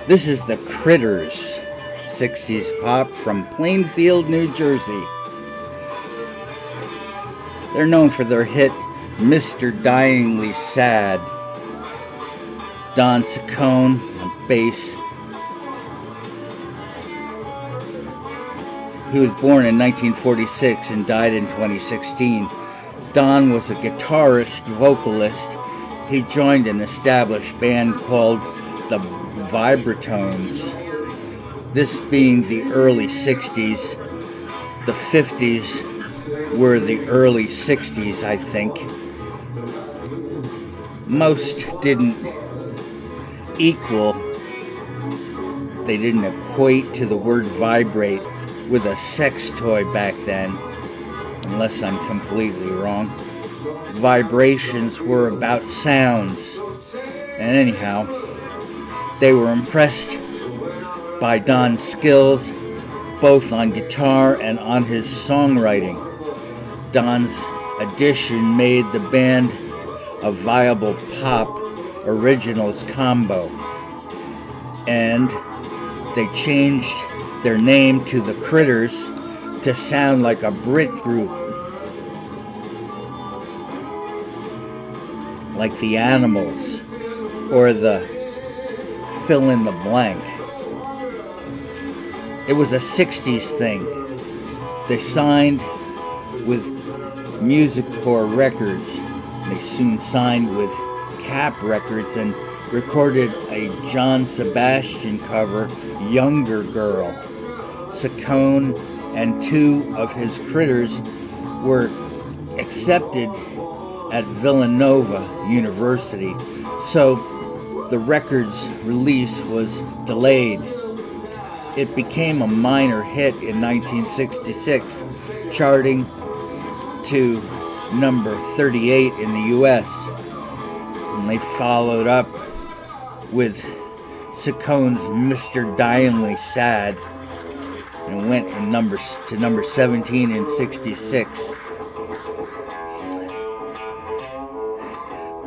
This is the Critters, 60s pop from Plainfield, New Jersey. They're known for their hit Mr. Dyingly Sad. Don Ciccone on bass. He was born in 1946 and died in 2016. Don was a guitarist, vocalist. He joined an established band called the Vibratones. This being the early 60s. The 50s were the early 60s, I think. Most didn't equal, they didn't equate to the word vibrate with a sex toy back then, unless I'm completely wrong. Vibrations were about sounds. And anyhow, they were impressed by Don's skills, both on guitar and on his songwriting. Don's addition made the band a viable pop originals combo. And they changed their name to the Critters to sound like a Brit group, like the Animals or the fill in the blank. It was a 60s thing. They signed with Music Core Records. They soon signed with Cap Records and recorded a John Sebastian cover, Younger Girl. Ciccone and two of his Critters were accepted at Villanova University, so the record's release was delayed. It became a minor hit in 1966, charting to number 38 in the US. And they followed up with Ciccone's Mr. Dyingly Sad and went to number 17 in 66.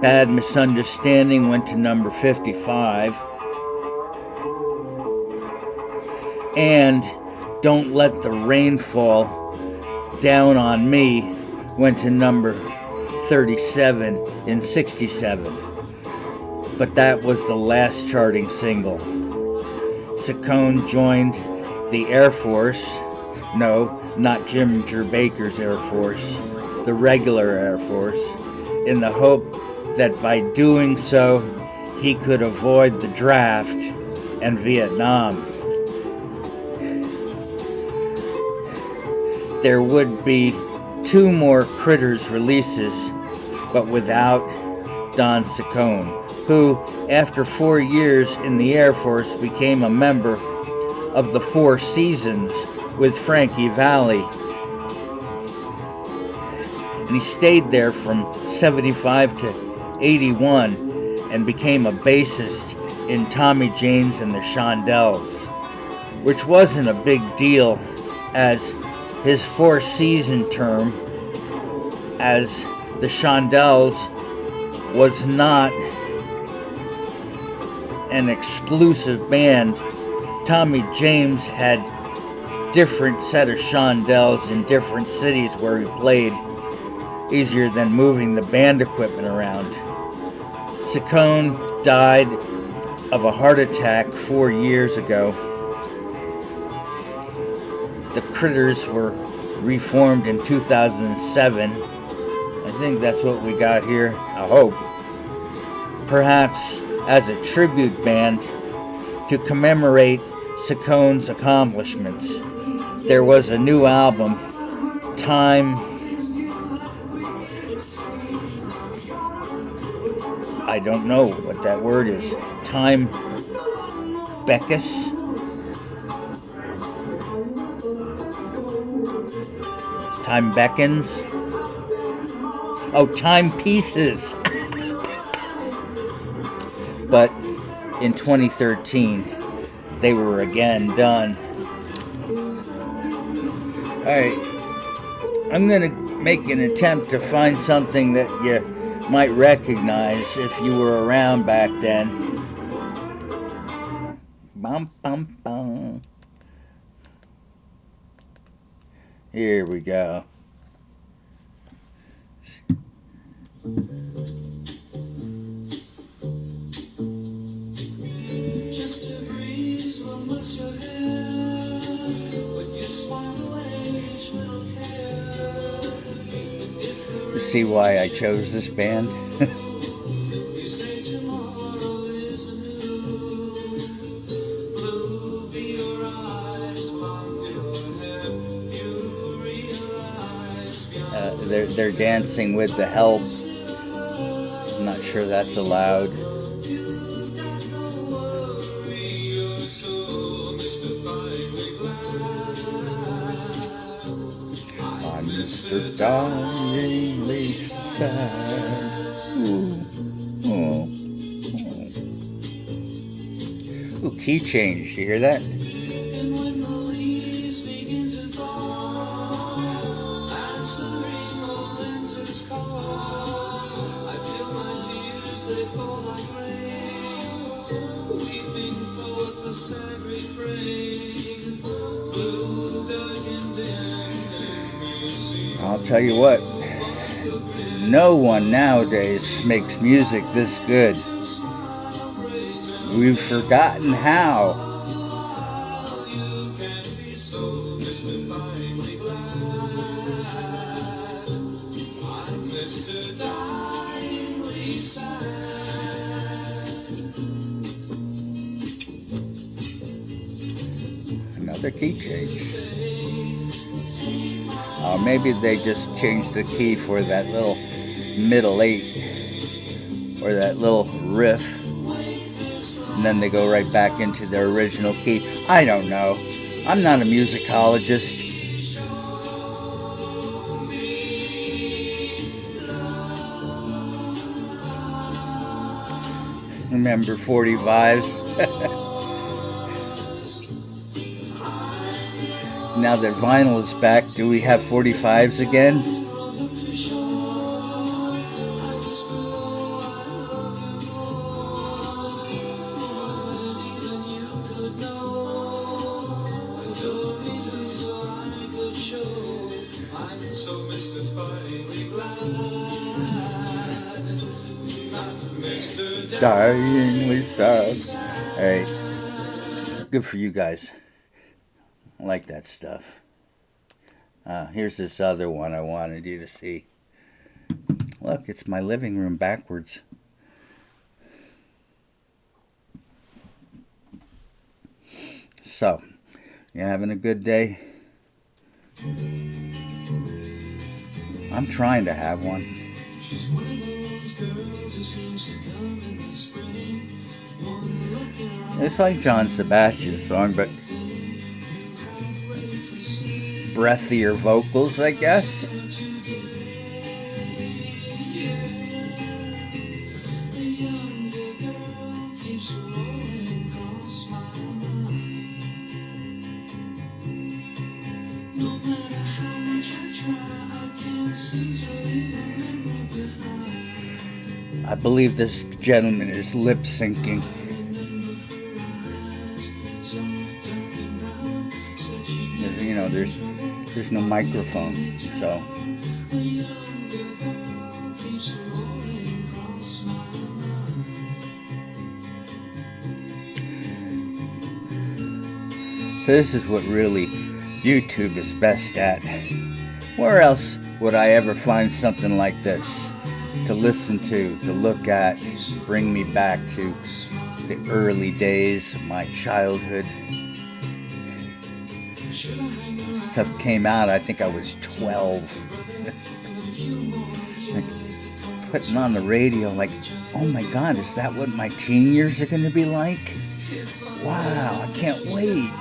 Bad Misunderstanding went to number 55. And Don't Let the Rain Fall Down on Me went to number 37 in 67. But that was the last charting single. Ciccone joined the Air Force. No, not Jim Baker's Air Force, the regular Air Force, in the hope that by doing so, he could avoid the draft and Vietnam. There would be 2 more Critters releases, but without Don Ciccone, who, after 4 years in the Air Force, became a member of the Four Seasons with Frankie Valli. And he stayed there from 75 to 81 and became a bassist in Tommy James and the Shondells, which wasn't a big deal as his 4-season term as the Shondells was not an exclusive band. Tommy James had different set of Shondells in different cities where he played, easier than moving the band equipment around. Ciccone died of a heart attack 4 years ago. The Critters were reformed in 2007. I think that's what we got here, I hope. Perhaps as a tribute band to commemorate Ciccone's accomplishments. There was a new album, Time... I don't know what that word is. Time Beckus? Time Beckons? Oh, Time Pieces! But in 2013, they were again done. Alright, I'm going to make an attempt to find something that you might recognize if you were around back then. Bum, bum, bum. Here we go. Just a breeze will mess your hair when you smile away each little care. You see why I chose this band? You say tomorrow is a new blue be your eyes among your hair. You realize they're dancing with the help. I'm not sure that's allowed. I'm Mr. Dyingly sad. Oh. Ooh, key change. You hear that? And when the leaves begin to fall, as the rainbow enters call, I feel my tears, they fall like rain, weeping forth the sad refrain, blue, dark and dim, you see. I'll tell you what, no one nowadays makes music this good. We've forgotten how. Another key change. Maybe they just changed the key for that little middle 8 or that little riff. And then they go right back into their original key. I don't know. I'm not a musicologist. Remember 45s? Now that vinyl is back, do we have 45s again? Dyingly sad. Hey, good for you guys. I like that stuff. Here's this other one I wanted you to see. Look, it's my living room backwards. So, you having a good day? I'm trying to have one. She's one of those girls who seems to come in the spring. It's like John Sebastian's song, but breathier vocals, I guess. I believe this gentleman is lip syncing. You know, there's no microphone, so. So this is what really YouTube is best at. Where else would I ever find something like this to listen to look at, bring me back to the early days of my childhood? Stuff came out, I think I was 12. Like, putting on the radio, like, oh my God, is that what my teen years are going to be like? Wow, I can't wait.